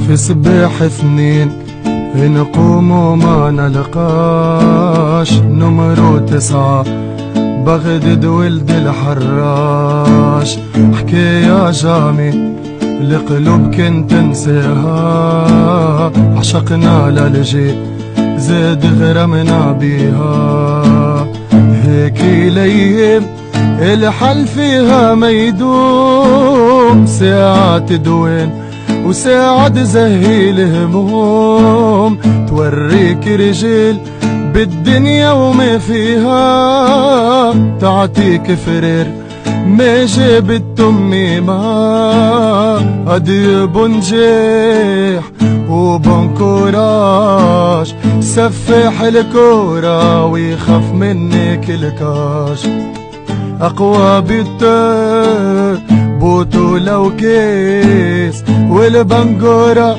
في صباح اثنين نقوم وما نلقاش، نمرو 9 بغداد ولد الحراش. حكاية جامي القلوب كنت نساها، عشقنا للجي زاد غرمنا بيها. هيك الايام الحل فيها ما يدوم، ساعة تدوين وساعة تزهي الهموم، توريك رجال بالدنيا وما فيها، تعطيك فرير ما جابت امي ما. اديب نجاح وبون كوراج، سفاح الكورة ويخاف منك الكاش. اقوى بالتر بطولة وكيس، والبنجورة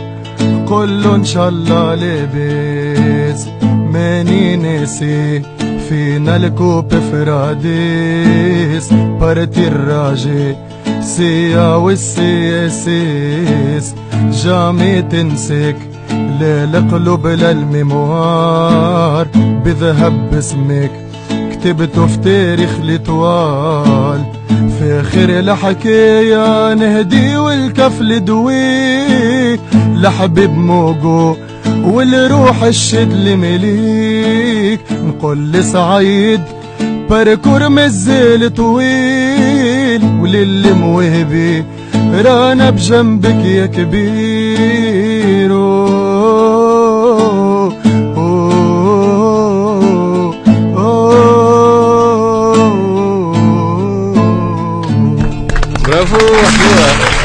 كله ان شاء الله لابس. ماني ناسي فينا الكوب فراديس، بارتي الراجي سيا والسياسيس. جامي تنسك للقلوب للميموار، بذهب باسمك كتبته في تاريخ الطوال. في اخر الحكاية نهدي والكف لدوي، لحبيب موجو والروح الشد لمليك. نقول سعيد باركور مازال طويل، وللي موهبي رانا بجنبك يا كبير. برافو حلوة.